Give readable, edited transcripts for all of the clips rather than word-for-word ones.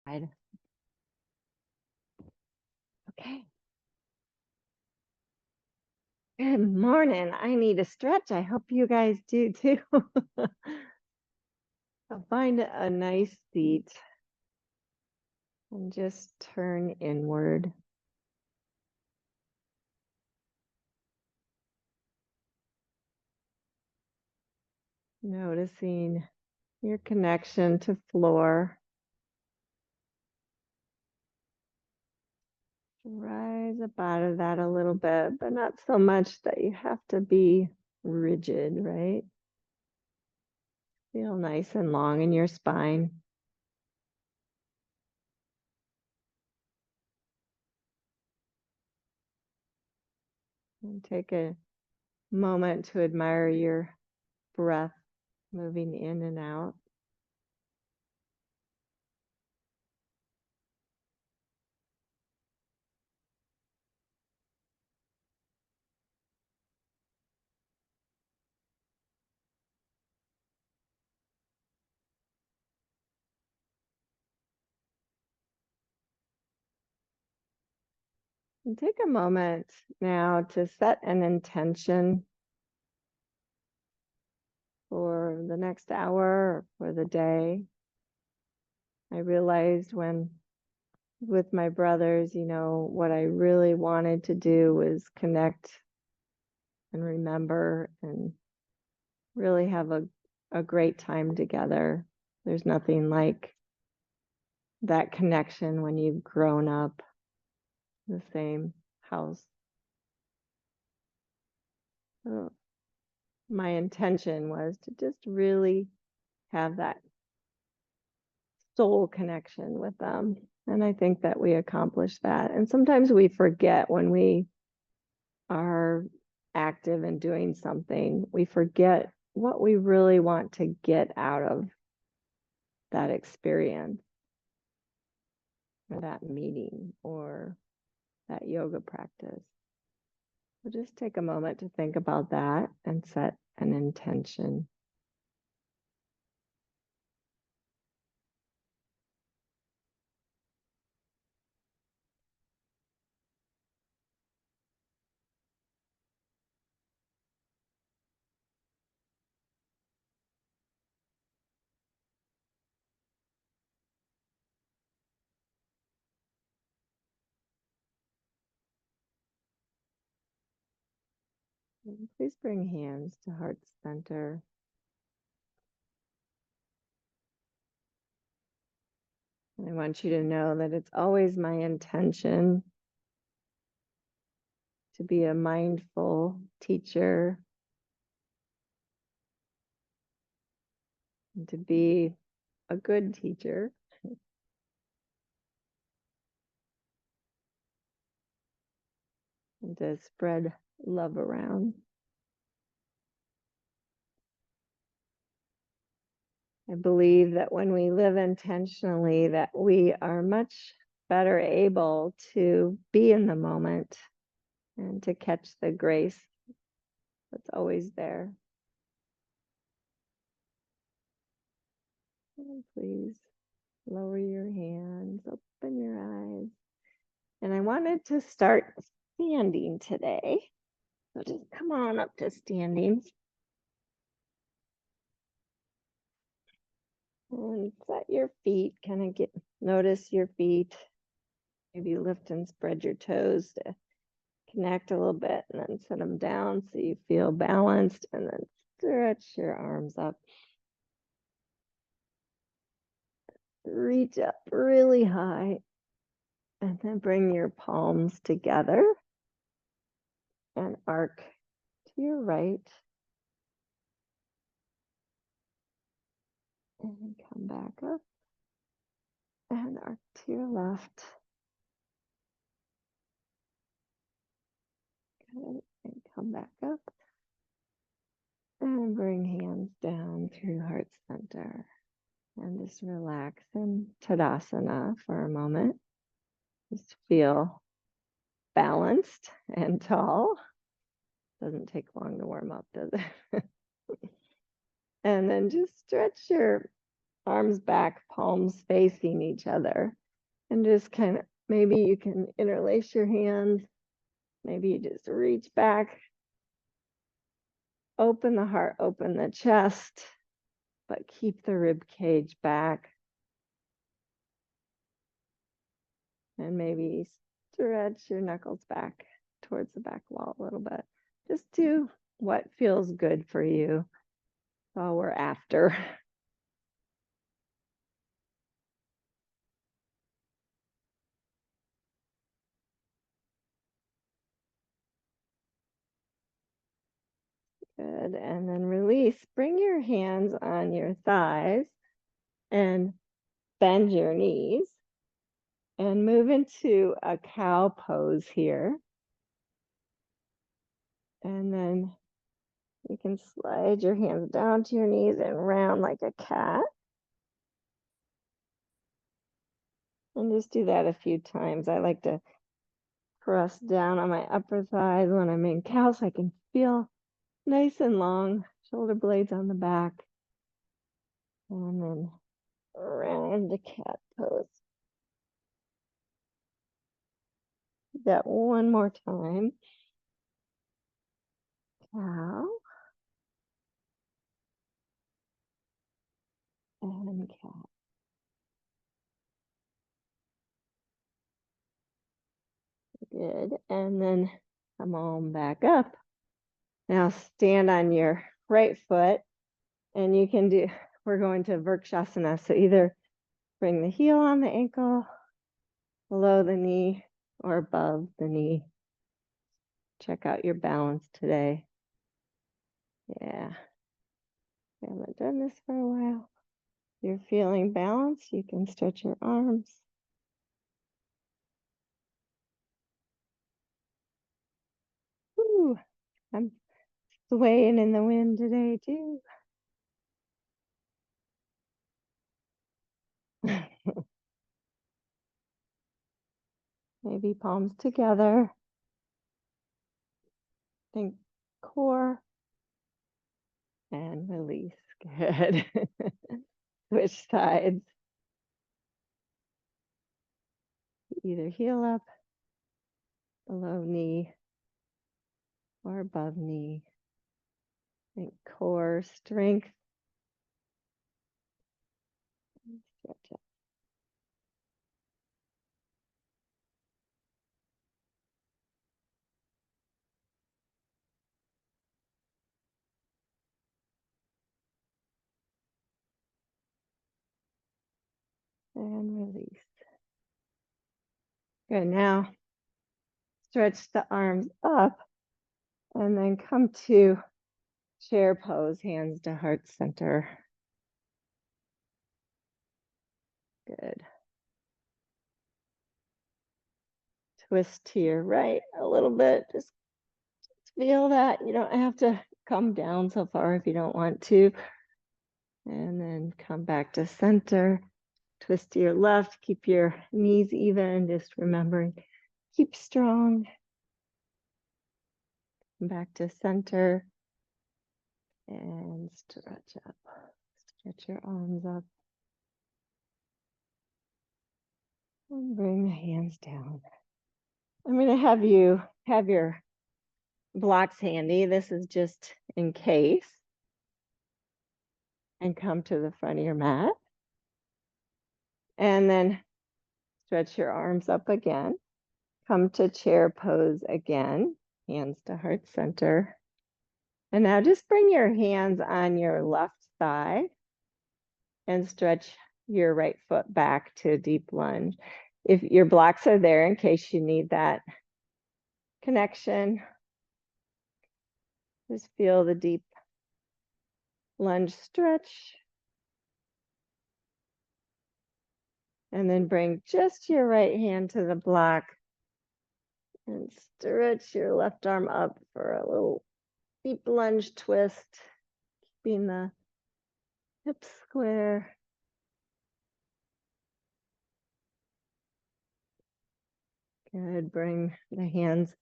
Right. Okay. Good morning. I need a stretch. I hope you guys do too. So find a nice seat and just turn inward. Noticing your connection to floor. Rise up out of that a little bit, but not so much that you have to be rigid, right? Feel nice and long in your spine. And take a moment to admire your breath moving in and out. And take a moment now to set an intention for the next hour or for the day. I realized when with my brothers, what I really wanted to do was connect and remember and really have a great time together. There's nothing like that connection when you've grown up in the same house. So my intention was to just really have that soul connection with them. And I think that we accomplished that. And sometimes we forget when we are active and doing something, we forget what we really want to get out of that experience or that meeting or that yoga practice. So just take a moment to think about that and set an intention. And please bring hands to heart center. And I want you to know that it's always my intention to be a mindful teacher and to be a good teacher. And to spread love around. I believe that when we live intentionally, that we are much better able to be in the moment and to catch the grace that's always there. And please lower your hands, open your eyes. And I wanted to start standing today. So just come on up to standing. And set your feet, kind of notice your feet. Maybe lift and spread your toes to connect a little bit, and then set them down so you feel balanced, and then stretch your arms up. Reach up really high, and then bring your palms together and arc to your right. And come back up and arc to your left. Good. And come back up and bring hands down through heart center. And just relax in Tadasana for a moment. Just feel balanced and tall. Doesn't take long to warm up, does it? And then just stretch your arms back, palms facing each other. And just kind of, maybe you can interlace your hands. Maybe you just reach back, open the heart, open the chest, but keep the rib cage back. And maybe stretch your knuckles back towards the back wall a little bit. Just do what feels good for you. That's all we're after. Good. And then release. Bring your hands on your thighs and bend your knees and move into a cow pose here. And then you can slide your hands down to your knees and round like a cat. And just do that a few times. I like to press down on my upper thighs when I'm in cow so I can feel nice and long, shoulder blades on the back. And then around the cat pose. Do that one more time. Cow. And cat. Good. And then come on back up. Now stand on your right foot and you can do, we're going to Vrikshasana. So either bring the heel on the ankle, below the knee, or above the knee. Check out your balance today. Yeah. We haven't done this for a while. If you're feeling balanced, you can stretch your arms. Ooh, I'm swaying in the wind today too. Maybe palms together. Think core and release. Good. Switch sides. Either heel up, below knee, or above knee. Think core strength. Stretch up. And release. Good. Now stretch the arms up and then come to chair pose, hands to heart center. Good. Twist to your right a little bit. Just feel that. You don't have to come down so far if you don't want to. And then come back to center. Twist to your left. Keep your knees even. Just remembering, keep strong. Back to center. And stretch up. Stretch your arms up. And bring the hands down. I'm going to have you have your blocks handy. This is just in case. And come to the front of your mat. And then stretch your arms up again. Come to chair pose again. Hands to heart center. And now just bring your hands on your left thigh and stretch your right foot back to a deep lunge. If your blocks are there in case you need that connection, just feel the deep lunge stretch. And then bring just your right hand to the block and stretch your left arm up for a little deep lunge twist, keeping the hips square. Good. Bring the hands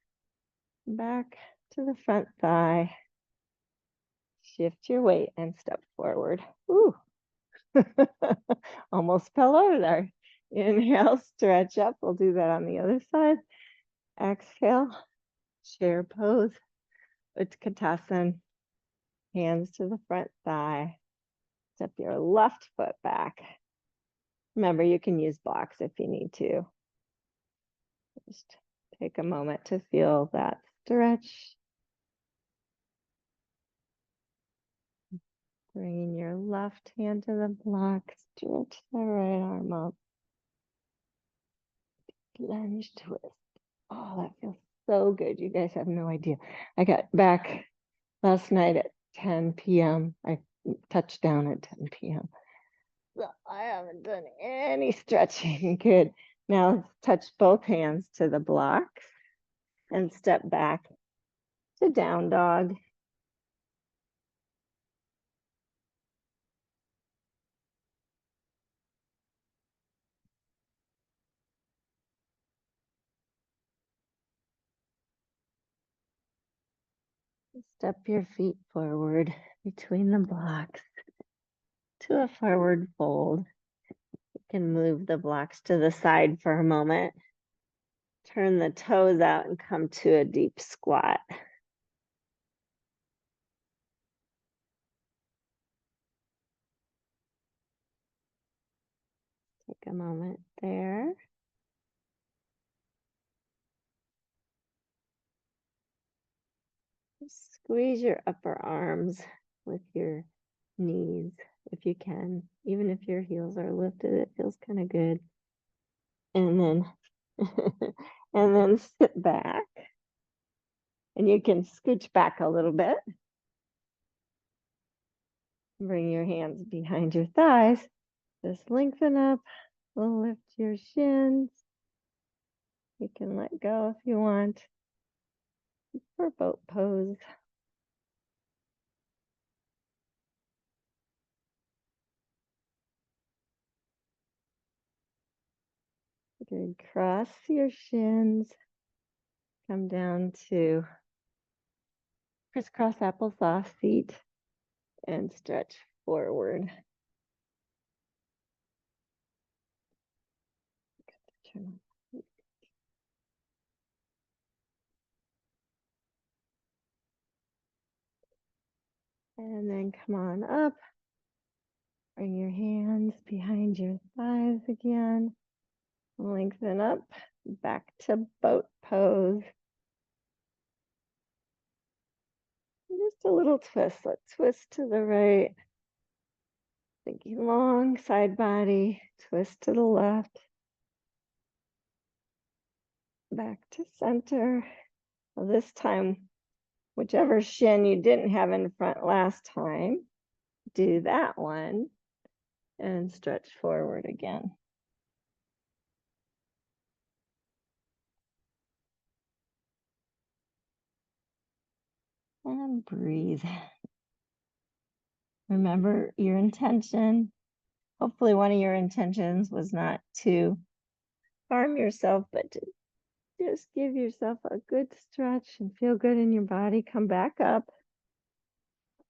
back to the front thigh. Shift your weight and step forward. Ooh. Almost fell over there. Inhale, stretch up. We'll do that on the other side. Exhale, chair pose, Utkatasana. Hands to the front thigh. Step your left foot back. Remember, you can use blocks if you need to. Just take a moment to feel that stretch. Bringing your left hand to the block, stretch the right arm up. Lunge twist. Oh, that feels so good. You guys have no idea. I got back last night at 10 p.m. I touched down at 10 p.m. So I haven't done any stretching. Good. Now touch both hands to the blocks and step back to down dog. Step your feet forward between the blocks to a forward fold. You can move the blocks to the side for a moment. Turn the toes out and come to a deep squat. Take a moment there. Squeeze your upper arms with your knees if you can. Even if your heels are lifted, it feels kind of good. And then and then sit back. And you can scooch back a little bit. Bring your hands behind your thighs. Just lengthen up. Lift your shins. You can let go if you want. For boat pose. Good. Cross your shins. Come down to crisscross applesauce feet and stretch forward. And then come on up. Bring your hands behind your thighs again. Lengthen up. Back to boat pose. Just a little twist. Let's twist to the right. Thinking long side body. Twist to the left. Back to center. Well, this time, whichever shin you didn't have in front last time, do that one and stretch forward again. And breathe. Remember your intention. Hopefully one of your intentions was not to harm yourself, but to just give yourself a good stretch and feel good in your body. Come back up.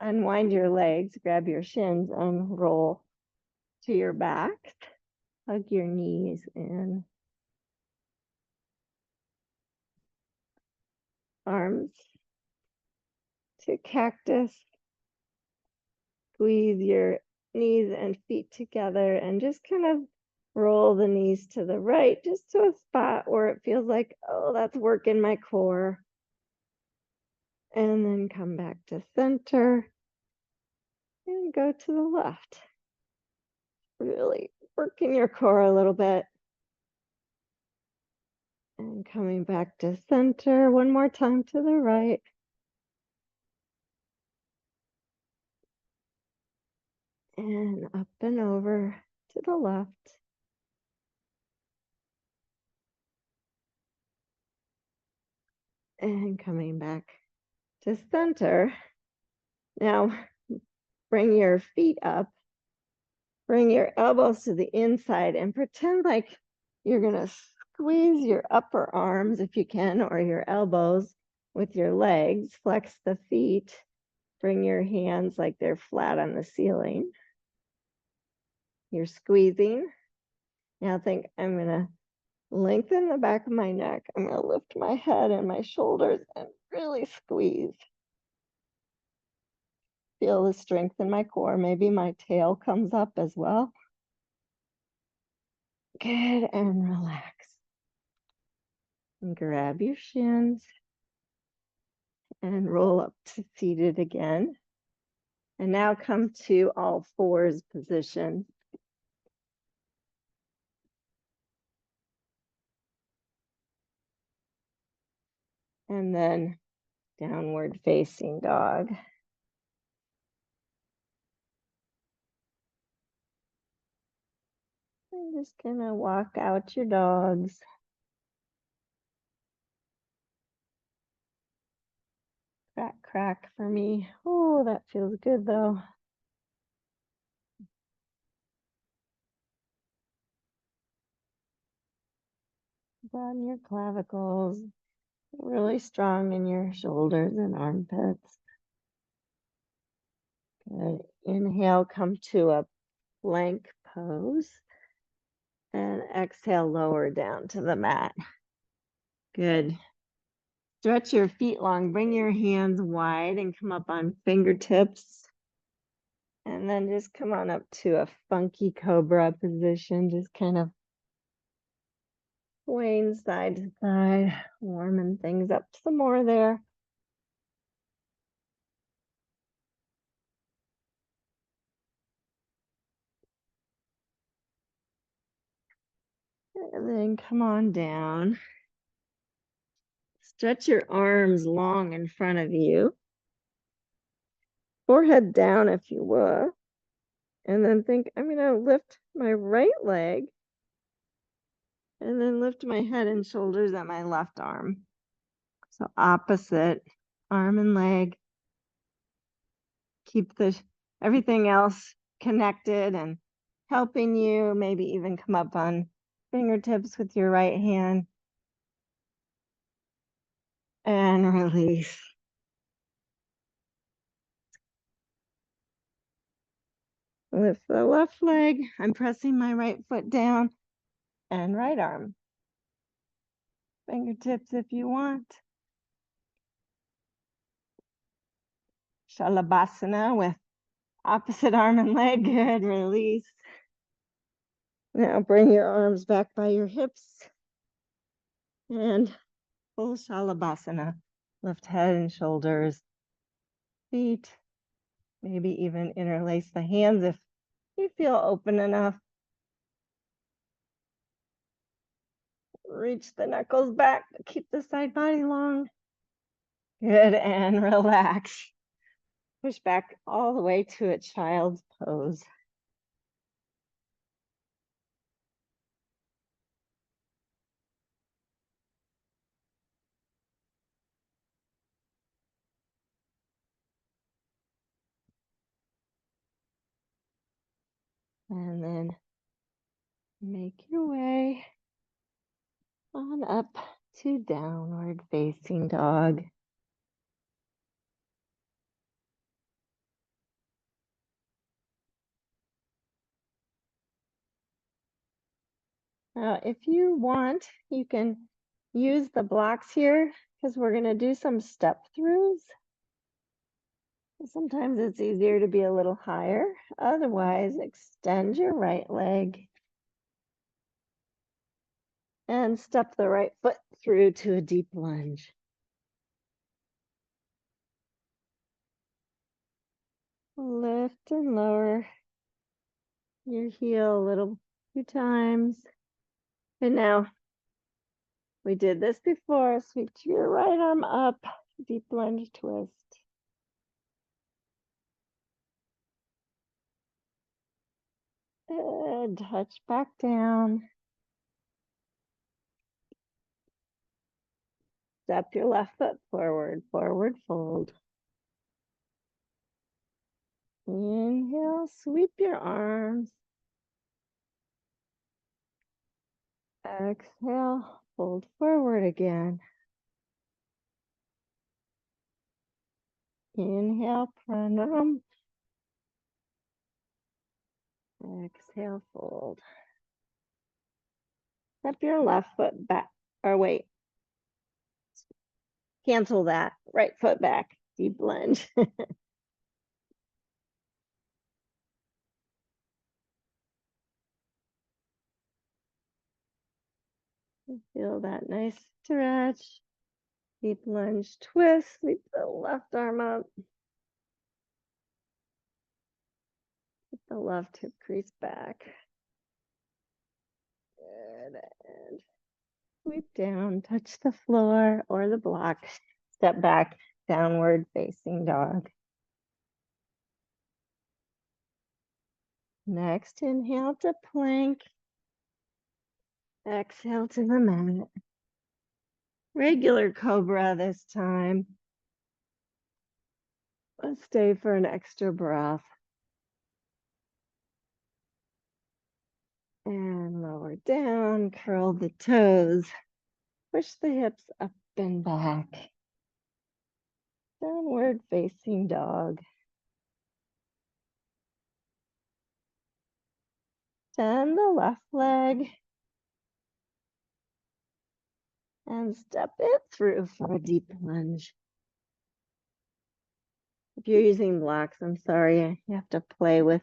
Unwind your legs, grab your shins and roll to your back. Hug your knees in. Arms to cactus. Squeeze your knees and feet together and just kind of roll the knees to the right, just to a spot where it feels like, oh, that's working my core. And then come back to center and go to the left. Really working your core a little bit. And coming back to center one more time to the right. And up and over to the left. And coming back to center. Now, bring your feet up. Bring your elbows to the inside and pretend like you're going to squeeze your upper arms if you can, or your elbows with your legs. Flex the feet. Bring your hands like they're flat on the ceiling. You're squeezing. Now think, I'm gonna lengthen the back of my neck. I'm gonna lift my head and my shoulders and really squeeze. Feel the strength in my core. Maybe my tail comes up as well. Good, and relax. And grab your shins and roll up to seated again. And now come to all fours position. And then downward facing dog. I'm just gonna walk out your dogs. Crack, crack for me. Oh, that feels good though. Broaden your clavicles. Really strong in your shoulders and armpits. Good. Inhale, come to a plank pose. And exhale, lower down to the mat. Good. Stretch your feet long. Bring your hands wide and come up on fingertips. And then just come on up to a funky cobra position. Just kind of swaying side to side, warming things up some more there. And then come on down. Stretch your arms long in front of you. Forehead down if you will. And then think, I'm going to lift my right leg and then lift my head and shoulders at my left arm. So opposite arm and leg. Keep everything else connected and helping you. Maybe even come up on fingertips with your right hand. And release. Lift the left leg. I'm pressing my right foot down and right arm. Fingertips if you want. Shalabhasana with opposite arm and leg. Good, release. Now bring your arms back by your hips and full Shalabhasana. Lift head and shoulders, feet, maybe even interlace the hands if you feel open enough. Reach the knuckles back, keep the side body long. Good, and relax. Push back all the way to a child's pose. And then make your way on up to downward facing dog. Now, if you want, you can use the blocks here because we're going to do some step throughs. Sometimes it's easier to be a little higher. Otherwise, extend your right leg and step the right foot through to a deep lunge. Lift and lower your heel a little few times. And now we did this before. Sweep your right arm up, deep lunge twist. And touch back down. Step your left foot forward, forward fold. Inhale, sweep your arms. Exhale, fold forward again. Inhale, pranam. Exhale, fold. Step your left foot back, or wait, cancel that. Right foot back, deep lunge. Feel that nice stretch. Deep lunge twist. Sweep the left arm up. Put the left hip crease back. Good. And sweep down, touch the floor or the block. Step back, downward facing dog. Next, inhale to plank. Exhale to the mat. Regular cobra this time. Let's stay for an extra breath. And lower down, curl the toes. Push the hips up and back. Downward facing dog. Bend the left leg. And step it through for a deep lunge. If you're using blocks, I'm sorry, you have to play with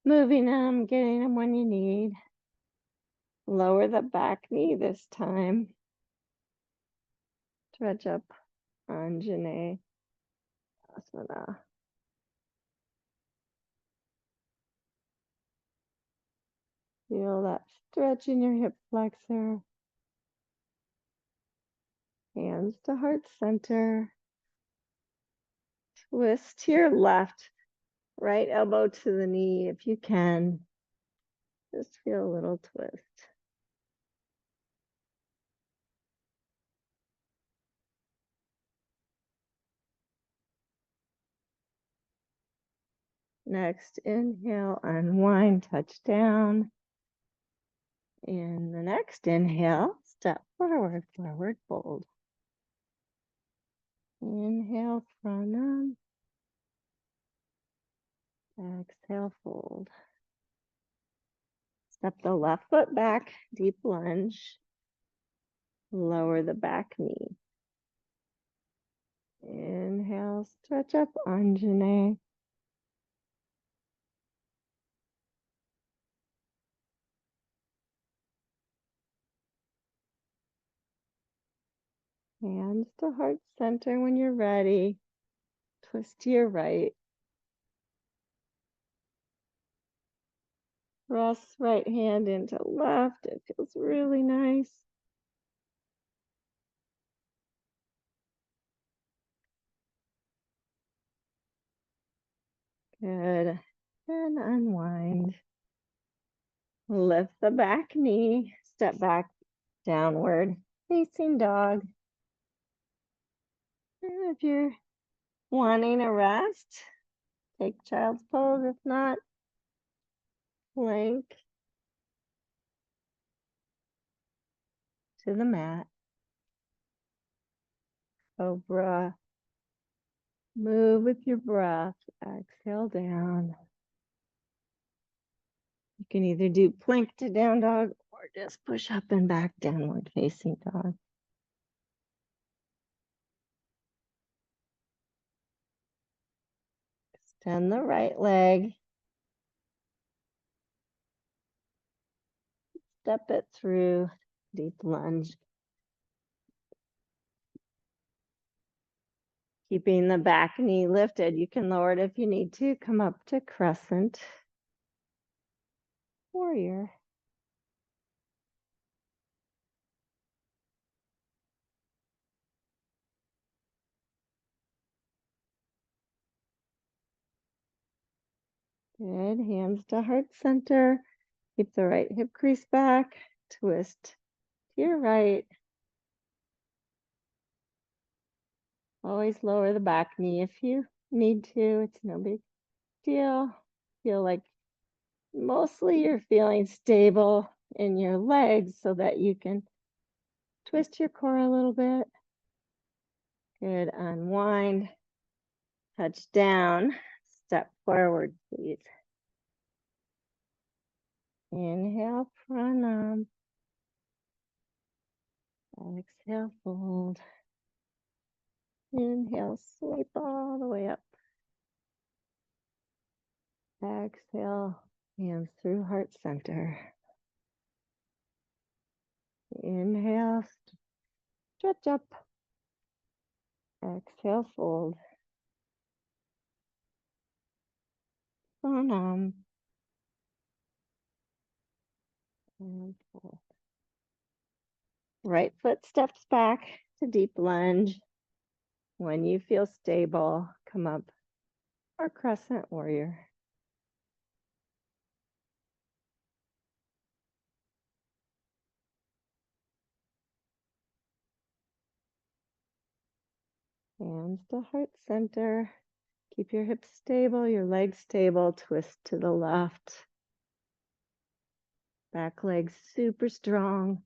moving them, getting them when you need. Lower the back knee this time. Stretch up Anjane Asana. Feel that stretch in your hip flexor. Hands to heart center. Twist to your left. Right elbow to the knee if you can. Just feel a little twist. Next, inhale, unwind, touch down. In the next inhale, step forward, forward fold. Inhale, pranam. Exhale, fold. Step the left foot back, deep lunge. Lower the back knee. Inhale, stretch up, Anjane. Hands to heart center when you're ready. Twist to your right. Press right hand into left. It feels really nice. Good. And unwind. Lift the back knee. Step back, downward facing dog. And if you're wanting a rest, take child's pose. If not, plank to the mat. Cobra. Move with your breath. Exhale down. You can either do plank to down dog or just push up and back, downward facing dog. Extend the right leg. Step it through, deep lunge. Keeping the back knee lifted. You can lower it if you need to. Come up to crescent. Warrior. Good. Hands to heart center. Keep the right hip crease back. Twist to your right. Always lower the back knee if you need to. It's no big deal. Feel like mostly you're feeling stable in your legs so that you can twist your core a little bit. Good. Unwind. Touch down. Step forward, please. Inhale, pranam. Exhale, fold. Inhale, sweep all the way up. Exhale, hands through heart center. Inhale, stretch up. Exhale, fold. Pranam. And fold. Right foot steps back to deep lunge. When you feel stable, come up or crescent warrior. Hands to heart center. Keep your hips stable, your legs stable. Twist to the left. Back leg super strong.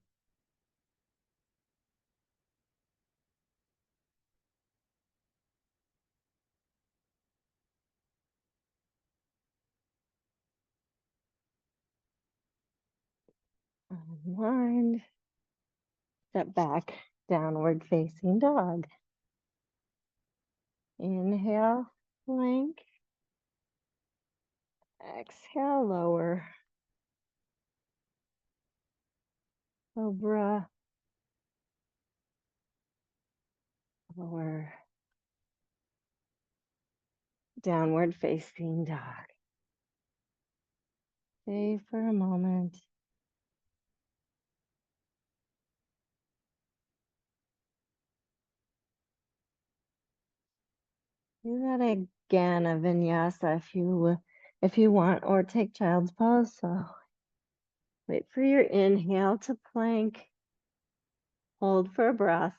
Unwind. Step back, downward facing dog. Inhale, plank. Exhale, lower. Cobra. Lower. Downward facing dog. Stay for a moment. Do that again, a vinyasa if you want, or take child's pose. So wait for your inhale to plank. Hold for a breath.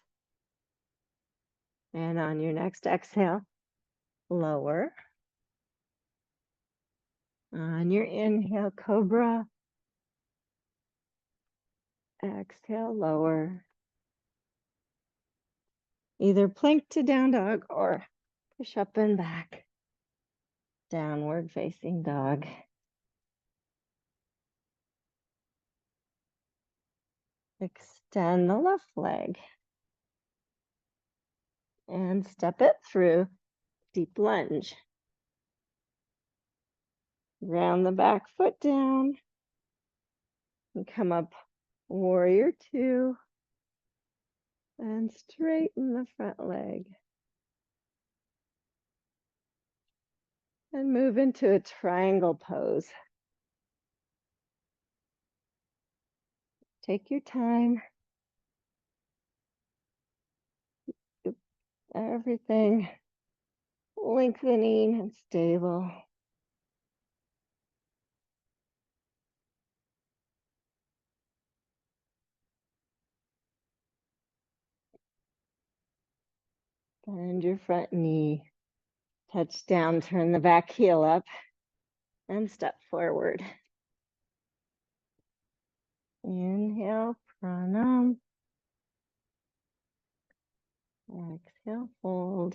And on your next exhale, lower. On your inhale, cobra. Exhale, lower. Either plank to down dog or push up and back. Downward facing dog. Extend the left leg. And step it through deep lunge. Round the back foot down. And come up warrior two. And straighten the front leg. And move into a triangle pose. Take your time. Everything lengthening and stable. Bend your front knee. Touch down, turn the back heel up, and step forward. Inhale, pranam. Exhale, fold.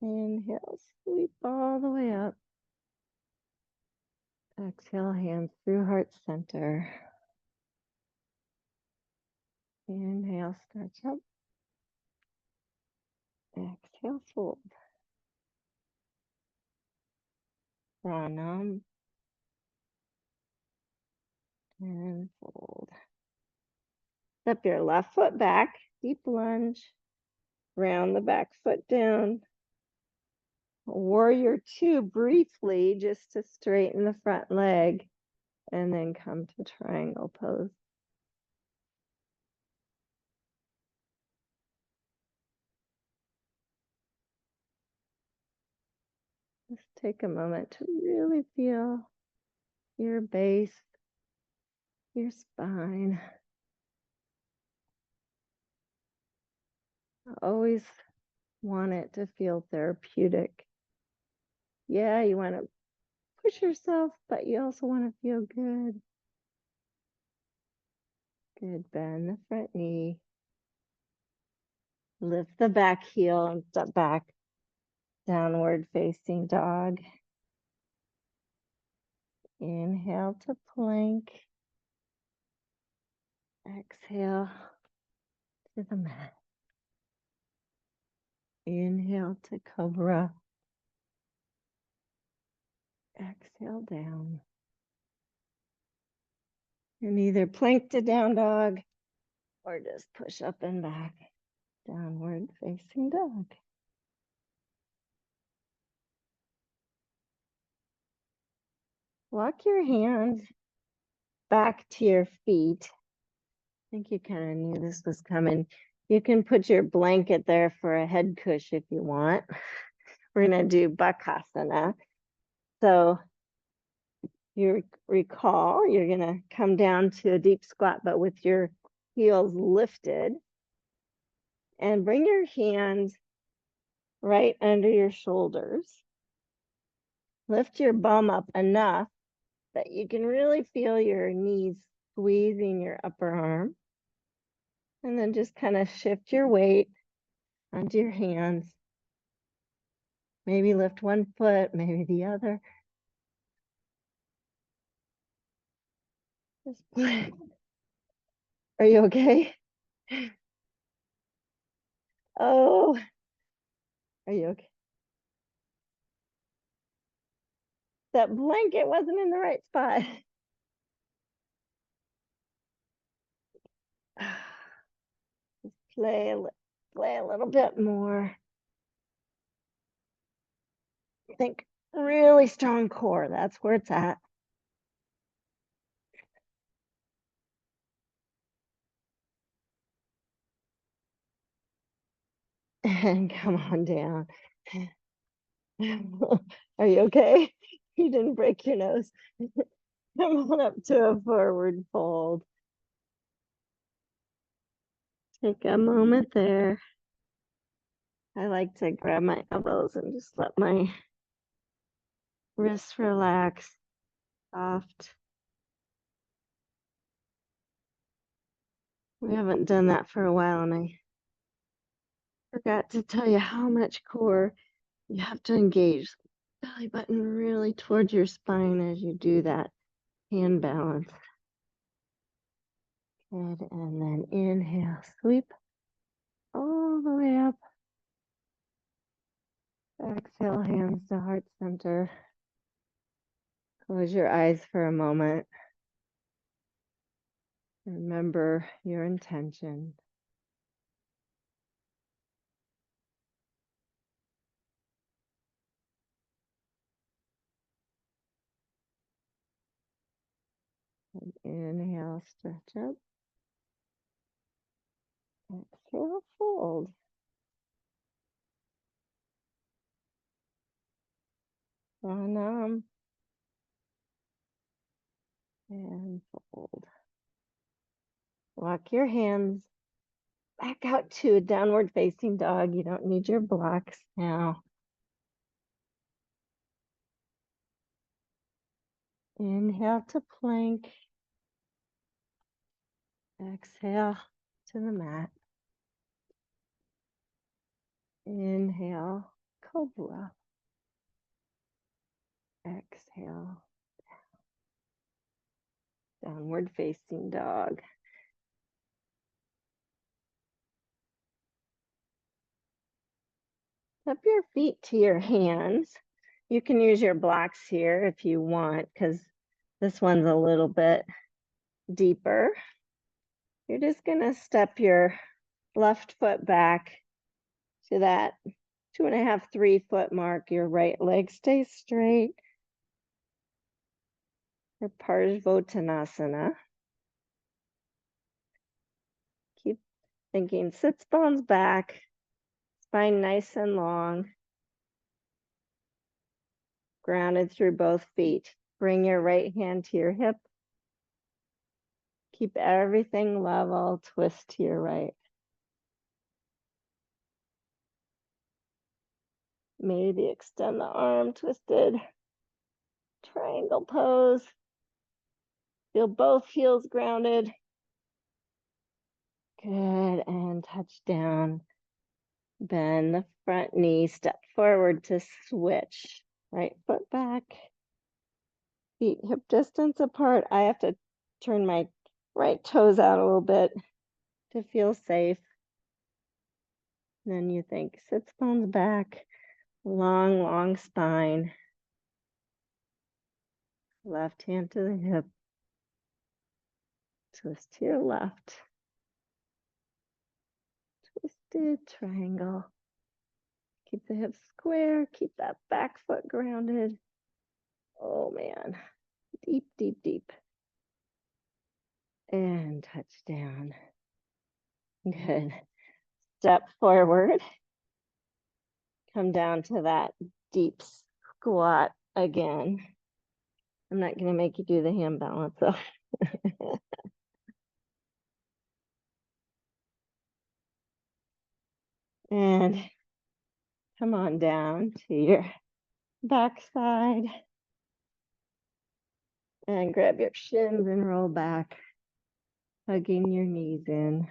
Inhale, sweep all the way up. Exhale, hands through heart center. Inhale, stretch up. Exhale, fold. Pranam. And fold. Step your left foot back, deep lunge. Round the back foot down. Warrior two briefly, just to straighten the front leg. And then come to triangle pose. Just take a moment to really feel your base, your spine. I always want it to feel therapeutic. Yeah, you want to push yourself, but you also want to feel good. Good. Bend the front knee. Lift the back heel and step back. Downward facing dog. Inhale to plank. Exhale to the mat. Inhale to cobra. Exhale down. And either plank to down dog or just push up and back. Downward facing dog. Walk your hands back to your feet. I think you kind of knew this was coming. You can put your blanket there for a head cushion if you want. We're going to do bakasana. So you recall, you're going to come down to a deep squat, but with your heels lifted. And bring your hands right under your shoulders. Lift your bum up enough that you can really feel your knees squeezing your upper arm. And then just kind of shift your weight onto your hands. Maybe lift one foot, maybe the other. Are you okay? Oh, are you okay? That blanket wasn't in the right spot. Just play a little bit more. Think really strong core. That's where it's at. And come on down. Are you okay? You didn't break your nose. Come on up to a forward fold. Take a moment there. I like to grab my elbows and just let my wrists relax, soft. We haven't done that for a while, and I forgot to tell you how much core you have to engage. Belly button really towards your spine as you do that hand balance. Good, and then inhale, sweep all the way up. Exhale, hands to heart center. Close your eyes for a moment. Remember your intention. And inhale, stretch up. Exhale, fold. Pranam. And fold. Walk your hands back out to a downward facing dog. You don't need your blocks now. Inhale to plank. Exhale to the mat. Inhale, cobra. Exhale, downward facing dog. Up your feet to your hands. You can use your blocks here if you want, because this one's a little bit deeper. You're just gonna step your left foot back to that 2.5, 3 foot mark. Your right leg stays straight. For Parsvottanasana. Keep thinking sits bones back, spine nice and long. Grounded through both feet. Bring your right hand to your hip. Keep everything level, twist to your right. Maybe extend the arm, twisted. Triangle pose. Feel both heels grounded. Good, and touch down. Bend the front knee, step forward to switch. Right foot back. Feet hip distance apart. I have to turn my right toes out a little bit to feel safe. Then you think sits bones back, long, long spine. Left hand to the hip. Twist to your left. Twisted triangle. Keep the hips square. Keep that back foot grounded. Oh man. Deep, deep, deep. And touch down. Good. Step forward. Come down to that deep squat again. I'm not going to make you do the hand balance though. And come on down to your back side. And grab your shins and roll back, hugging your knees in.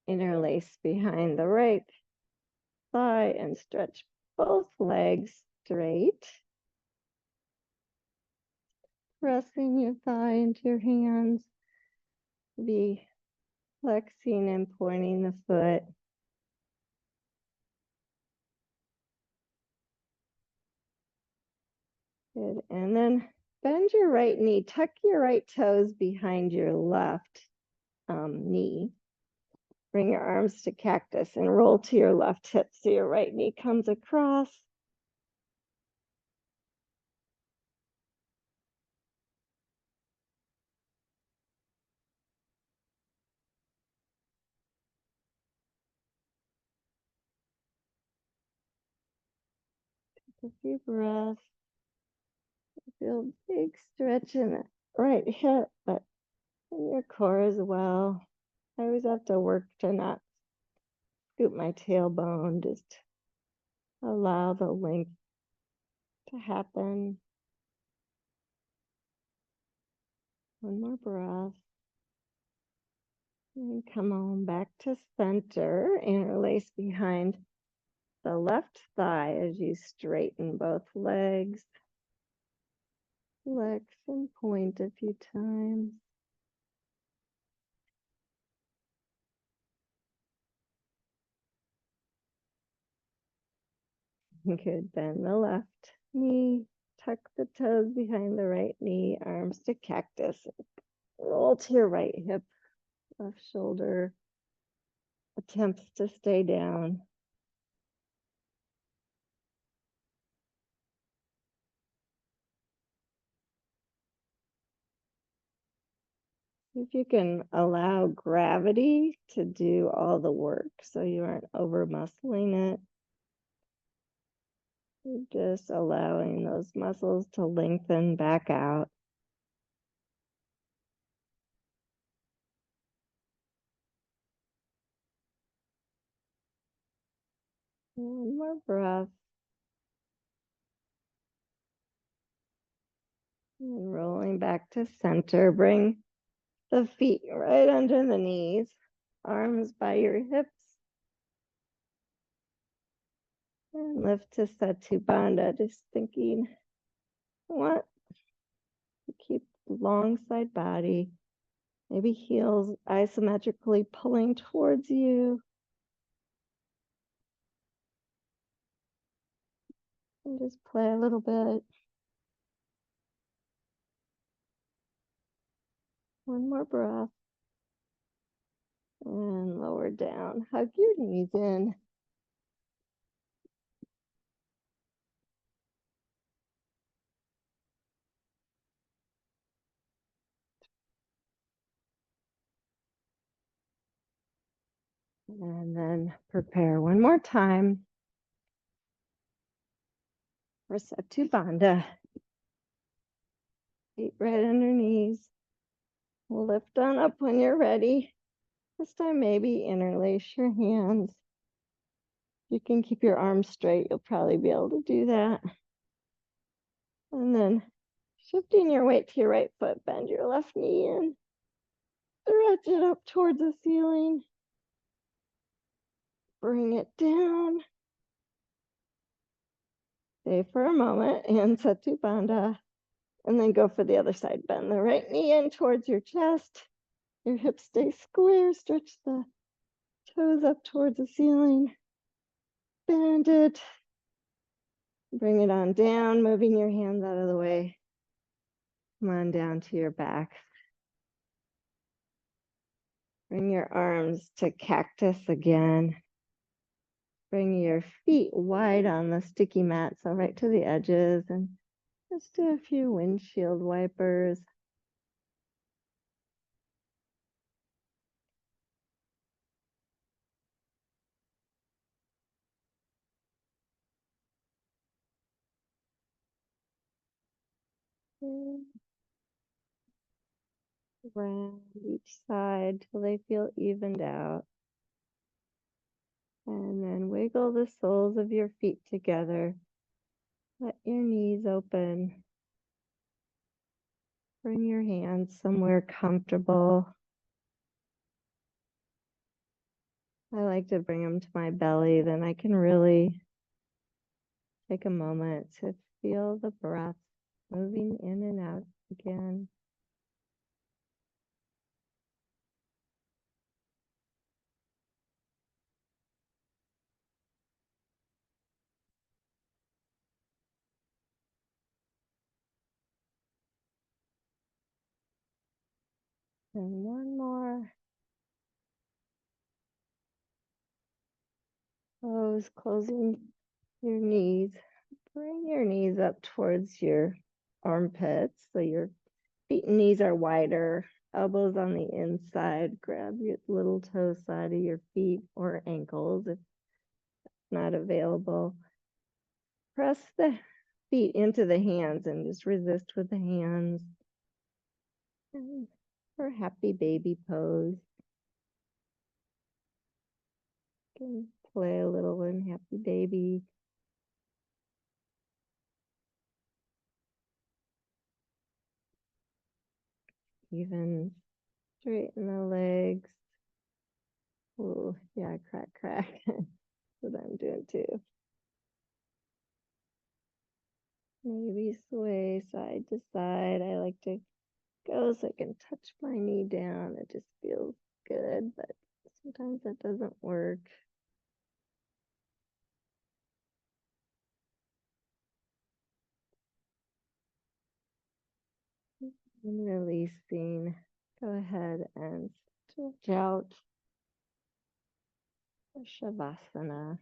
Interlace behind the right thigh and stretch both legs straight. Pressing your thigh into your hands. Be flexing and pointing the foot. Good. And then bend your right knee. Tuck your right toes behind your left knee. Bring your arms to cactus and roll to your left hip so your right knee comes across. Take a few breaths. Feel big stretch in the right hip, but in your core as well. I always have to work to not scoop my tailbone, just allow the length to happen. One more breath. And come on back to center. Interlace behind the left thigh as you straighten both legs. Flex and point a few times. Good. Bend the left knee. Tuck the toes behind the right knee. Arms to cactus. Roll to your right hip. Left shoulder attempts to stay down. If you can allow gravity to do all the work so you aren't over muscling it. You're just allowing those muscles to lengthen back out. One more breath. And rolling back to center. Bring the feet right under the knees. Arms by your hips. And lift to Satubandha. Just thinking, what? Keep the long side body. Maybe heels isometrically pulling towards you. And just play a little bit. One more breath. And lower down. Hug your knees in. And then prepare one more time for Satubandha. Feet right under knees. We'll lift on up when you're ready. This time, maybe interlace your hands. You can keep your arms straight. You'll probably be able to do that. And then shifting your weight to your right foot, bend your left knee in. Stretch it up towards the ceiling. Bring it down. Stay for a moment and Satu Bandha. And then go for the other side. Bend the right knee in towards your chest. Your hips stay square. Stretch the toes up towards the ceiling. Bend it. Bring it on down, moving your hands out of the way. Come on down to your back. Bring your arms to cactus again. Bring your feet wide on the sticky mat, so right to the edges, and just do a few windshield wipers. Around each side till they feel evened out. And then wiggle the soles of your feet together. Let your knees open. Bring your hands somewhere comfortable. I like to bring them to my belly, then I can really take a moment to feel the breath moving in and out again. And one more. Pose, closing your knees. Bring your knees up towards your armpits so your feet and knees are wider. Elbows on the inside. Grab your little toe side of your feet or ankles if not available. Press the feet into the hands and just resist with the hands. And for happy baby pose. You can play a little in happy baby. Even straighten the legs. Oh, yeah, crack, crack. That's what I'm doing too. Maybe sway side to side. I like to go so I can touch my knee down. It just feels good, but sometimes that doesn't work. And releasing. Go ahead and stretch out for Shavasana.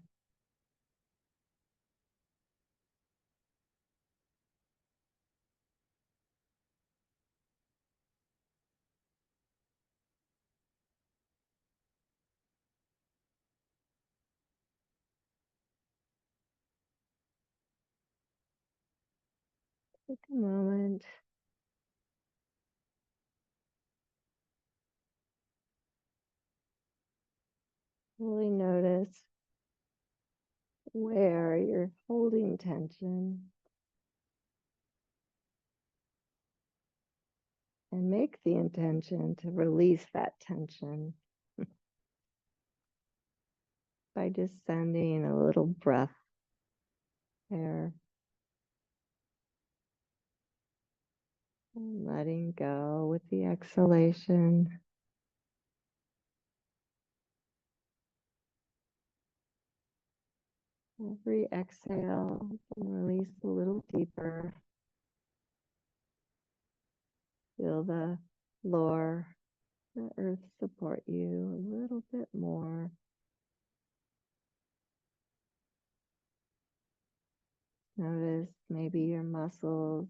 Take a moment. Really notice where you're holding tension and make the intention to release that tension by just sending a little breath there and letting go with the exhalation. Every exhale, and release a little deeper. Feel the floor, the earth support you a little bit more. Notice maybe your muscles,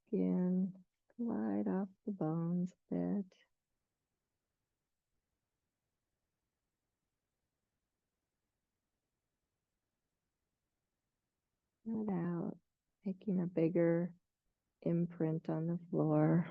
skin glide off the bones a bit. Let out, making a bigger imprint on the floor.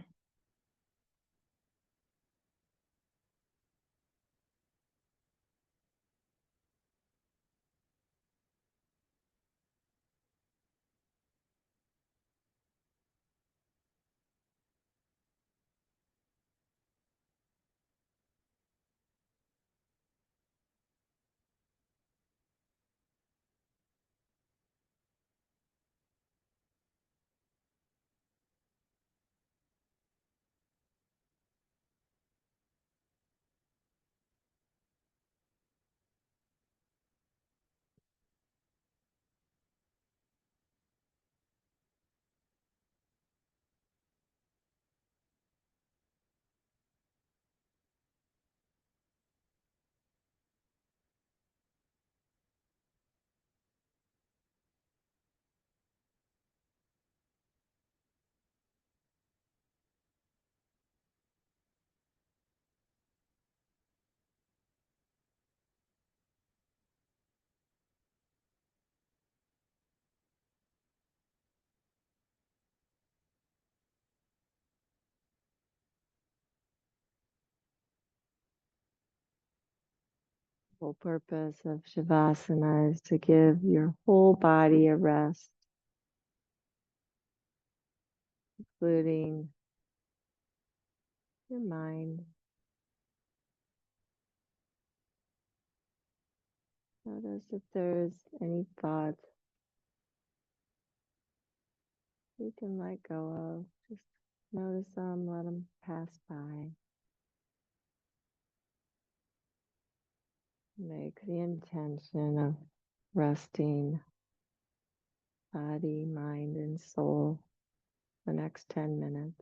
whole purpose of Shavasana is to give your whole body a rest, including your mind. Notice if there's any thoughts you can let go of. Just notice them, let them pass by. Make the intention of resting body, mind, and soul the next 10 minutes.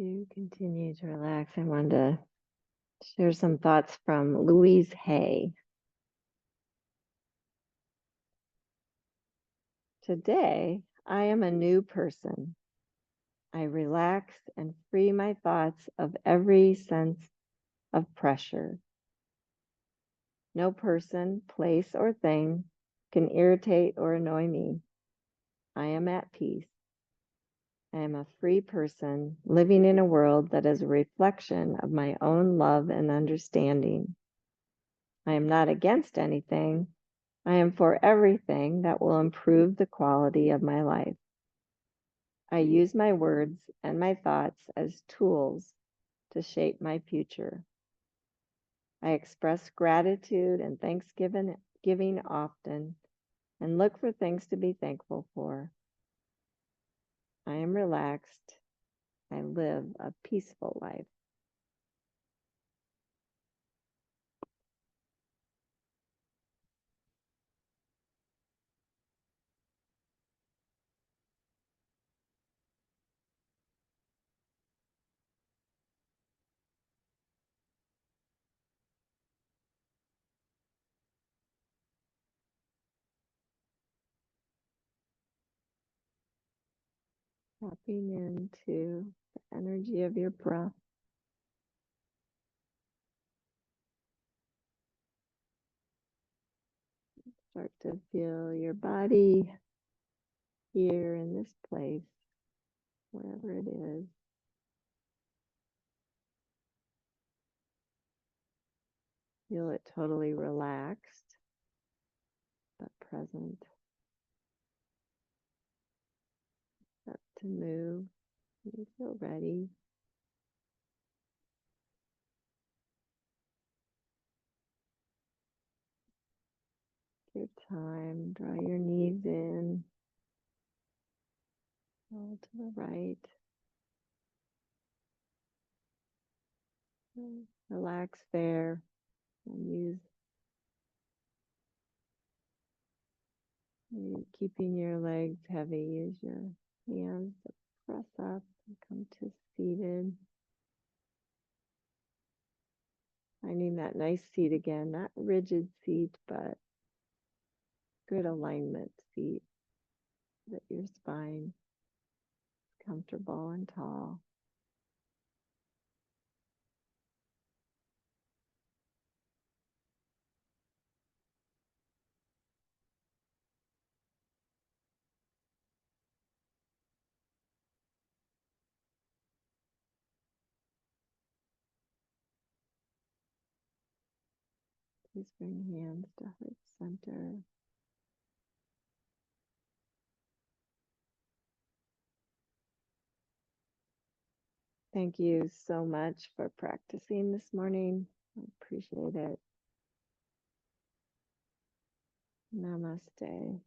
You continue to relax. I wanted to share some thoughts from Louise Hay. Today, I am a new person. I relax and free my thoughts of every sense of pressure. No person, place, or thing can irritate or annoy me. I am at peace. I am a free person living in a world that is a reflection of my own love and understanding. I am not against anything. I am for everything that will improve the quality of my life. I use my words and my thoughts as tools to shape my future. I express gratitude and thanksgiving often and look for things to be thankful for. I am relaxed. I live a peaceful life. Tapping into the energy of your breath. Start to feel your body here in this place, wherever it is. Feel it totally relaxed, but present. Start to move. You feel ready. Your time. Draw your knees in. Roll to the right. Relax there and use keeping your legs heavy. Use your hands to press up and come to seated. Finding that nice seat again, not rigid seat, but good alignment seat that your spine is comfortable and tall. Please bring hands to heart center. Thank you so much for practicing this morning. I appreciate it. Namaste.